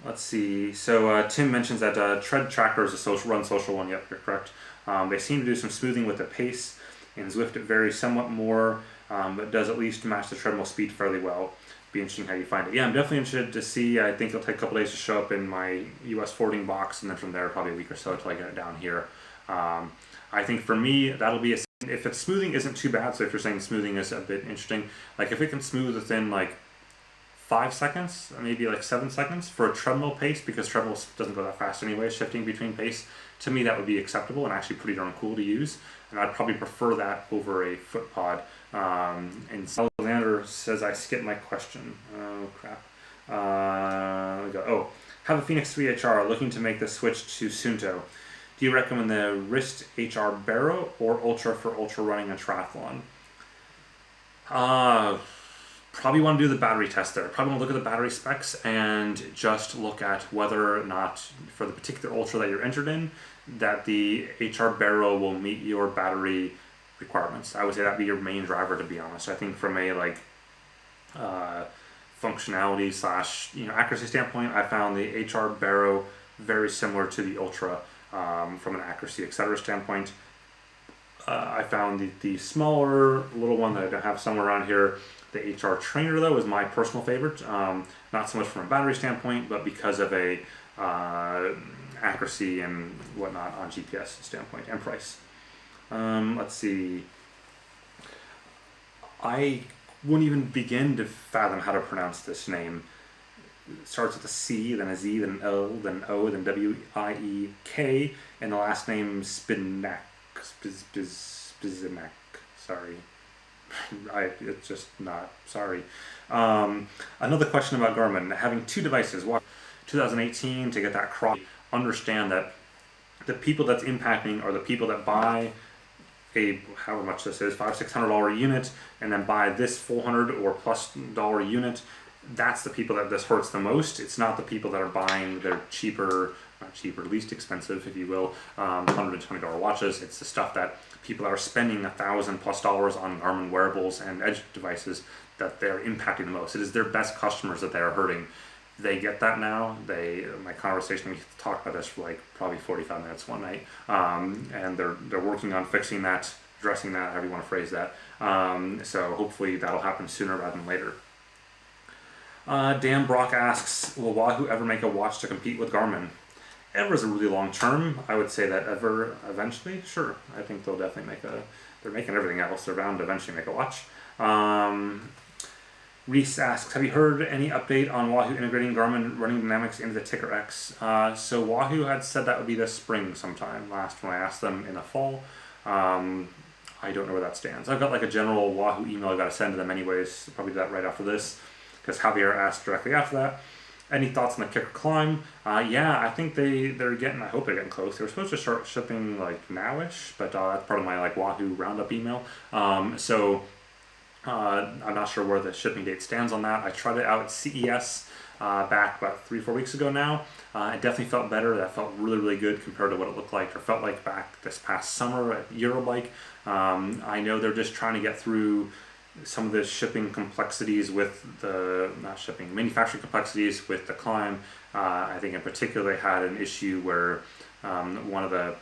Let's see. So Tim mentions that Tread Tracker is a run social one. Yep, you're correct. They seem to do some smoothing with the pace, and Zwift it varies somewhat more, but does at least match the treadmill speed fairly well. Be interesting how you find it. Yeah, I'm definitely interested to see. I think it'll take a couple days to show up in my US forwarding box, and then from there probably a week or so until I get it down here. I think for me that'll be if its smoothing isn't too bad. So if you're saying smoothing is a bit interesting, like if it can smooth within like 5 seconds, maybe like 7 seconds for a treadmill pace, because treadmill doesn't go that fast anyway, shifting between pace, to me that would be acceptable and actually pretty darn cool to use. And I'd probably prefer that over a foot pod. And Alexander says I skipped my question. Oh crap. Have a Phoenix 3 HR looking to make the switch to Suunto. Do you recommend the Wrist HR Barrow or Ultra for ultra running and triathlon? Probably want to do the battery test there. Probably want to look at the battery specs and just look at whether or not for the particular ultra that you're entered in, that the HR Barrow will meet your battery requirements. I would say that'd be your main driver, to be honest. I think from a functionality / accuracy standpoint, I found the HR Barrow very similar to the Ultra from an accuracy, etc. standpoint. I found the smaller little one that I have somewhere around here, the HR Trainer, though, is my personal favorite. Not so much from a battery standpoint, but because of a accuracy and whatnot on GPS standpoint and price. Let's see. I wouldn't even begin to fathom how to pronounce this name. It starts with a C, then a Z, then an L, then O, then W-I-E-K, and the last name Spinak. Spinak. Sorry. It's just not. Sorry. Another question about Garmin. Having two devices, 2018 to get that cross. Understand that the people that's impacting are the people that buy however much this is, $500-600 unit, and then buy this $400 or plus dollar unit. That's the people that this hurts the most. It's not the people that are buying their least expensive, if you will, $120 watches. It's the stuff that people that are spending $1,000+ on Garmin wearables and edge devices that they're impacting the most. It is their best customers that they are hurting. They get that now. My conversation, we talked about this for like probably 45 minutes one night, and they're working on fixing that, addressing that, however you want to phrase that. So hopefully that'll happen sooner rather than later. Dan Brock asks, will Wahoo ever make a watch to compete with Garmin? Ever is a really long term. I would say that ever, eventually, sure. I think they'll definitely they're making everything else. They're bound to eventually make a watch. Reese asks, have you heard any update on Wahoo integrating Garmin running dynamics into the Ticker X? So Wahoo had said that would be this spring sometime last when I asked them in the fall. I don't know where that stands. I've got like a general Wahoo email I've got to send to them anyways. Probably do that right after this, because Javier asked directly after that. Any thoughts on the Kicker Climb? Yeah, I think they're getting, I hope they're getting close. They were supposed to start shipping like nowish, but that's part of my like Wahoo roundup email. I'm not sure where the shipping date stands on that. I tried it out at CES back about 3-4 weeks ago now. It definitely felt better. That felt really, really good compared to what it looked like or felt like back this past summer at Eurobike. I know they're just trying to get through some of the shipping complexities with manufacturing complexities with the Climb. I think in particular they had an issue where one of the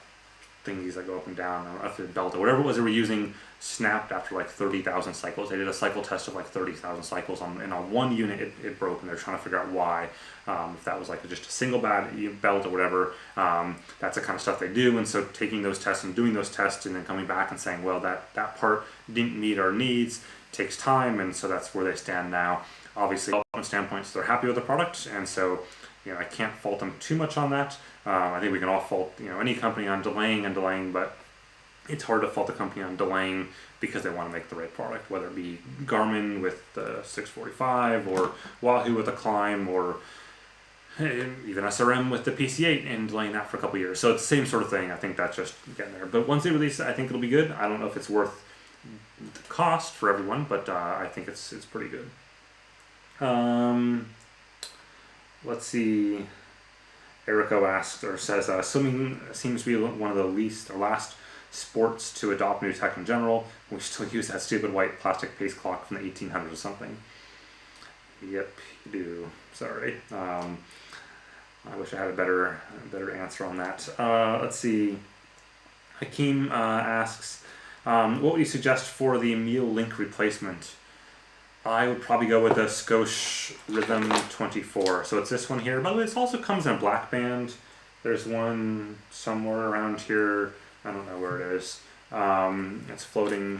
thingies that go up and down, or if the belt or whatever it was they were using snapped after like 30,000 cycles. They did a cycle test of like 30,000 cycles and on one unit it broke, and they're trying to figure out why. If that was like just a single bad belt or whatever, that's the kind of stuff they do. And so taking those tests and doing those tests and then coming back and saying, well, that part didn't meet our needs, takes time, and so that's where they stand now. Obviously, from standpoints, they're happy with the product, and so I can't fault them too much on that. I think we can all fault any company on delaying, but it's hard to fault the company on delaying because they want to make the right product, whether it be Garmin with the 645 or Wahoo with the Climb or even SRM with the PC8 and delaying that for a couple years. So it's the same sort of thing. I think that's just getting there. But once they release it, I think it'll be good. I don't know if it's worth the cost for everyone, but I think it's pretty good. Let's see. Erico asks or says, swimming seems to be one of the least or last sports to adopt new tech in general. We still use that stupid white plastic pace clock from the 1800s or something. Yep, you do. Sorry. I wish I had a better answer on that. Let's see. Hakeem asks, what would you suggest for the Emil Link replacement? I would probably go with the Scosche Rhythm 24. So it's this one here. By the way, this also comes in a black band. There's one somewhere around here. I don't know where it is. It's floating.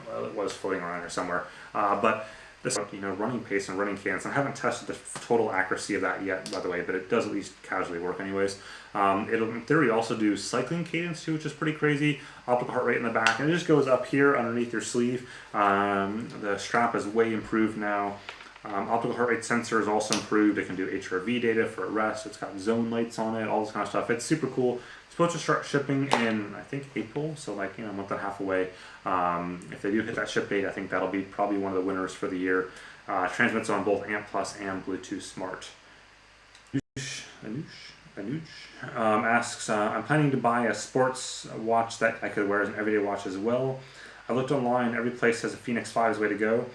Well, it was floating around here somewhere. But this, running pace and running cadence. I haven't tested the total accuracy of that yet, by the way, but it does at least casually work anyways. It'll, in theory, also do cycling cadence too, which is pretty crazy. Optical heart rate in the back, and it just goes up here underneath your sleeve. The strap is way improved now. Optical heart rate sensor is also improved. It can do HRV data for rest. It's got zone lights on it, all this kind of stuff. It's super cool. It's supposed to start shipping in, I think, April, so like a month and a half away. If they do hit that ship date, I think that'll be probably one of the winners for the year. Transmits on both AMP Plus and Bluetooth Smart. Anuj asks, I'm planning to buy a sports watch that I could wear as an everyday watch as well. I looked online, every place says a Phoenix 5 is the way to go.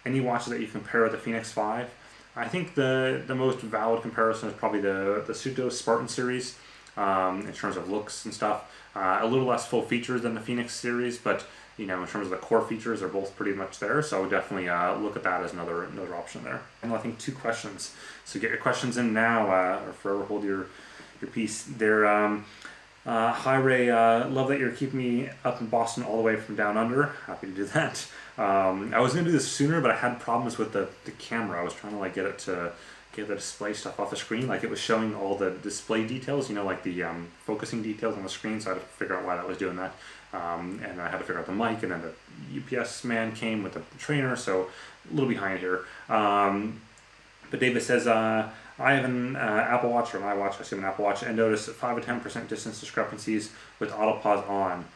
Any watches that you compare with the Phoenix 5? I think the most valid comparison is probably the Suto Spartan series in terms of looks and stuff. A little less full features than the Phoenix series, but in terms of the core features, they're both pretty much there. So I would definitely look at that as another option there. And I think 2 questions. So get your questions in now, or forever hold your peace. They're hi Ray, love that you're keeping me up in Boston all the way from down under. Happy to do that. I was gonna do this sooner, but I had problems with the camera. I was trying to get it to get the display stuff off the screen. Like it was showing all the display details, like the focusing details on the screen. So I had to figure out why that was doing that. And I had to figure out the mic, and then the UPS man came with the trainer, so a little behind here. But David says, I have an Apple Watch, or my watch, I assume an Apple Watch, and noticed 5 to 10% distance discrepancies with autopause on.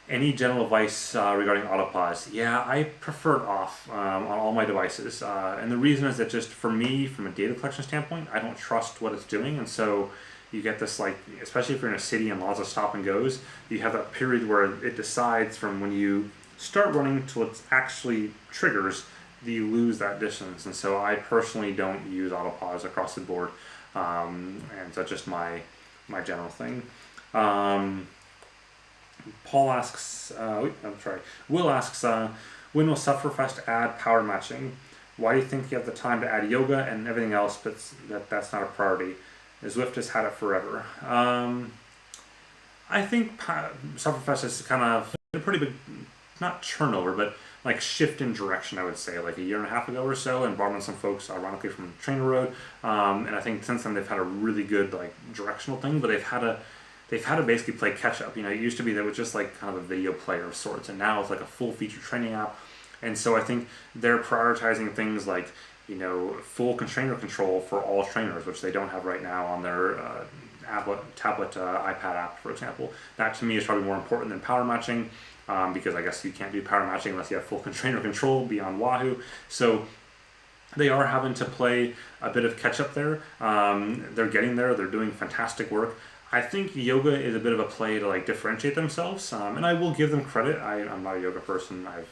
Any general advice regarding autopause? Yeah, I prefer it off on all my devices. And the reason is that just for me, from a data collection standpoint, I don't trust what it's doing. And so you get this, especially if you're in a city and lots of stop and goes, you have that period where it decides from when you start running till it actually triggers, you lose that distance. And so I personally don't use autopause across the board. And that's just my general thing. Paul asks, Will asks, when will Sufferfest add power matching? Why do you think you have the time to add yoga and everything else, but that's not a priority? Zwift has had it forever. I think Sufferfest has kind of been a pretty big, not turnover, but shift in direction, I would say, a year and a half ago or so, and brought in some folks, ironically, from Trainer Road. And I think since then they've had a really good directional thing, but they've had to basically play catch up. It used to be that it was just kind of a video player of sorts, and now it's a full feature training app. And so I think they're prioritizing things like full trainer control for all trainers, which they don't have right now on their tablet iPad app, for example. That to me is probably more important than power matching, because I guess you can't do power matching unless you have full trainer control beyond Wahoo. So they are having to play a bit of catch up there. They're getting there. They're doing fantastic work. I think yoga is a bit of a play to differentiate themselves, and I will give them credit. I'm not a yoga person. I've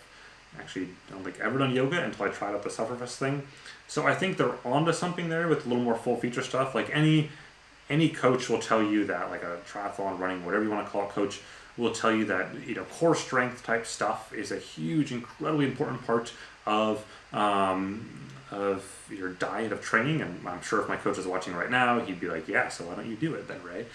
actually don't think ever done yoga until I tried out the Sufferfest thing. So I think they're onto something there with a little more full feature stuff. Any any coach will tell you that, like a triathlon, running, whatever you want to call it, coach will tell you that, you know, core strength type stuff is a huge, incredibly important part of your diet of training. And I'm sure if my coach is watching right now, he'd be like, yeah, so why don't you do it then, Ray?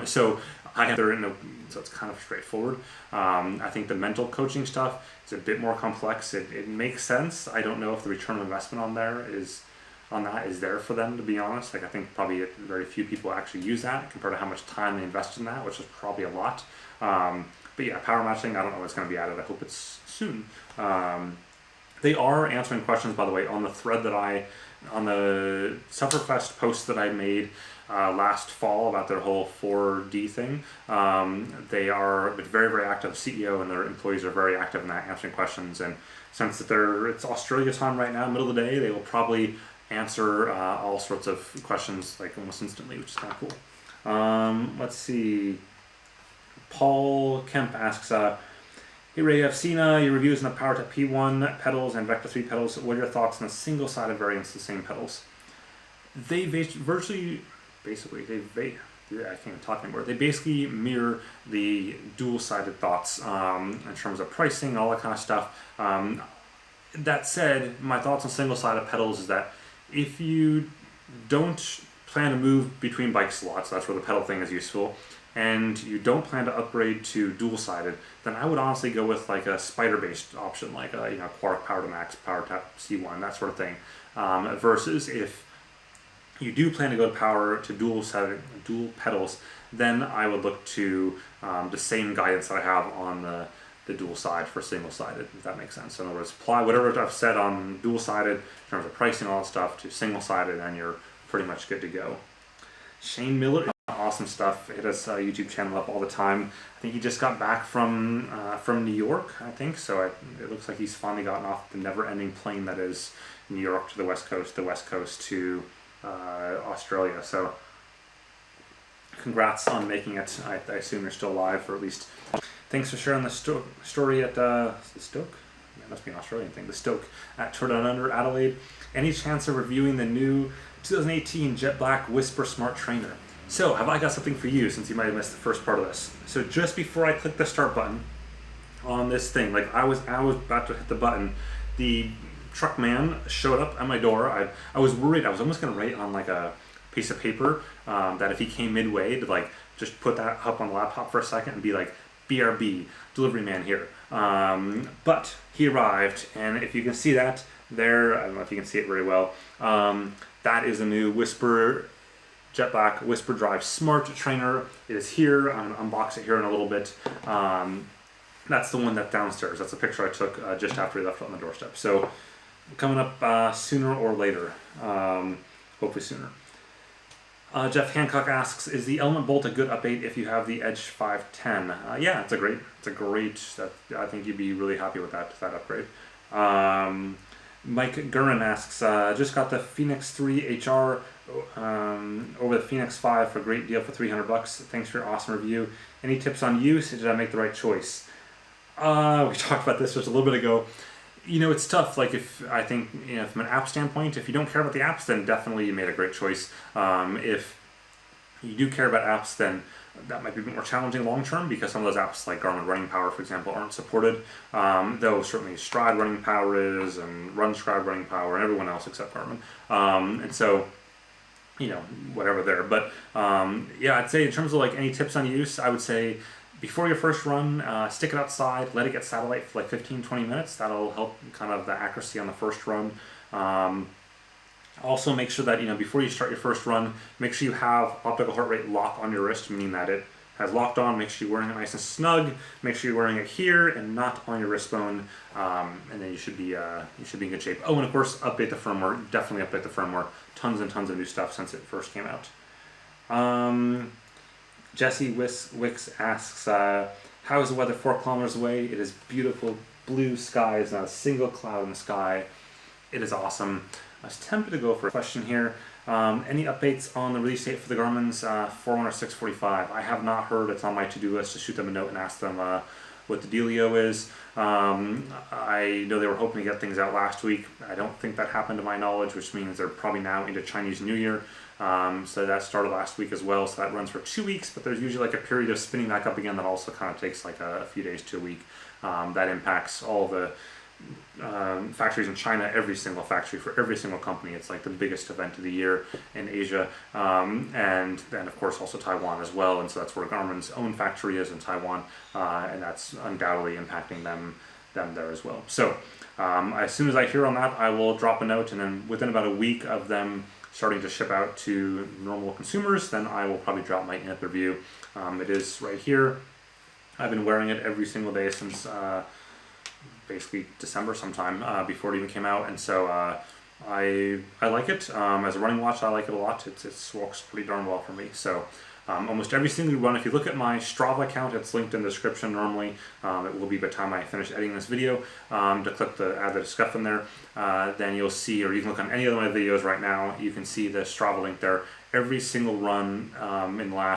So it's kind of straightforward. I think the mental coaching stuff is a bit more complex. It makes sense. I don't know if the return on investment on that is there for them, to be honest. Like, I think probably very few people actually use that compared to how much time they invest in that, which is probably a lot. But yeah, power matching, I don't know when it's going to be added. I hope it's soon. They are answering questions, by the way, on the thread on the Sufferfest post that I made last fall about their whole 4D thing. They are very, very active. The CEO and their employees are very active in that, answering questions. And since it's Australia time right now, middle of the day, they will probably answer all sorts of questions like almost instantly, which is kind of cool. Let's see. Paul Kemp asks, hey Ray, I've seen your reviews on the PowerTech P1 pedals and Vector 3 pedals. What are your thoughts on the single-sided variants of the same pedals? They I can't even talk anymore. They basically mirror the dual-sided thoughts in terms of pricing, all that kind of stuff. That said, my thoughts on single-sided pedals is that if you don't plan to move between bike slots, that's where the pedal thing is useful, and you don't plan to upgrade to dual-sided, then I would honestly go with like a spider-based option, like a Quark Power to Max, PowerTech C1, that sort of thing. Versus if you do plan to go to power to dual pedals, then I would look to the same guidance that I have on the dual side for single-sided, if that makes sense. So in other words, apply whatever I've said on dual-sided in terms of pricing, all that stuff, to single-sided, and you're pretty much good to go. Shane Miller, awesome stuff. Hit his YouTube channel up all the time. I think he just got back from New York, I think. So it looks like he's finally gotten off the never-ending plane that is New York to the West Coast to Australia. So congrats on making it. I assume you're still alive, or at least. Thanks for sharing the story at the Stoke. That must be an Australian thing. The Stoke at Tour Down Under Adelaide. Any chance of reviewing the new 2018 Jet Black Whisper Smart Trainer? So, have I got something for you, since you might have missed the first part of this? So just before I clicked the start button on this thing, like I was about to hit the button, the truck man showed up at my door. I was worried. I was almost going to write on like a piece of paper that if he came midway, to like just put that up on the laptop for a second and be like, BRB, delivery man here. But he arrived, and if you can see that there, I don't know if you can see it very well, that is a new Whisper Jet Black Whisper Drive Smart Trainer. It is here. I'm going to unbox it here in a little bit. That's the one that's downstairs. That's a picture I took just after he left it on the doorstep. So coming up sooner or later, hopefully sooner. Jeff Hancock asks, is the Element Bolt a good update if you have the Edge 510? Yeah, it's a great, I think you'd be really happy with that upgrade. Mike Gurin asks, just got the Phoenix 3 HR over the Phoenix 5 for a great deal for $300. Thanks for your awesome review. Any tips on use? Did I make the right choice? We talked about this just a little bit ago. You know, it's tough. Like, I think, from an app standpoint, if you don't care about the apps, then definitely you made a great choice. If you do care about apps, then that might be a bit more challenging long term, because some of those apps like Garmin Running Power, for example, aren't supported. Though certainly Stride Running Power is, and Run Stride Running Power, and everyone else except Garmin. And so, whatever there. But yeah, I'd say in terms of like any tips on use, I would say, before your first run, stick it outside, let it get satellite for like 15-20 minutes. That'll help kind of the accuracy on the first run. Also make sure that, before you start your first run, make sure you have optical heart rate lock on your wrist, meaning that it has locked on. Make sure you're wearing it nice and snug. Make sure you're wearing it here and not on your wrist bone. And then you should be in good shape. Oh, and of course, update the firmware. Definitely update the firmware. Tons and tons of new stuff since it first came out. Jesse Wicks asks, how is the weather 4 kilometers away? It is beautiful blue skies, not a single cloud in the sky. It is awesome. I was tempted to go for a question here. Any updates on the release date for the Garmin's 41645? I have not heard. It's on my to-do list to shoot them a note and ask them what the dealio is. I know they were hoping to get things out last week. I don't think that happened to my knowledge, which means they're probably now into Chinese New Year. So that started last week as well, so that runs for 2 weeks, but there's usually like a period of spinning back up again that also kind of takes like a few days to a week. That impacts all the factories in China, every single factory for every single company. It's like the biggest event of the year in Asia, and then of course also Taiwan as well, and so that's where Garmin's own factory is in Taiwan, and that's undoubtedly impacting them there as well. So as soon as I hear on that, I will drop a note, and then within about a week of them starting to ship out to normal consumers, then I will probably drop my in-app review. It is right here. I've been wearing it every single day since basically December sometime, before it even came out, and so I like it. As a running watch, I like it a lot. It works pretty darn well for me. So almost every single run, if you look at my Strava account, it's linked in the description normally. It will be by the time I finish editing this video, to click the add the stuff in there. Then you'll see, or you can look on any of my videos right now, you can see the Strava link there. Every single run in the last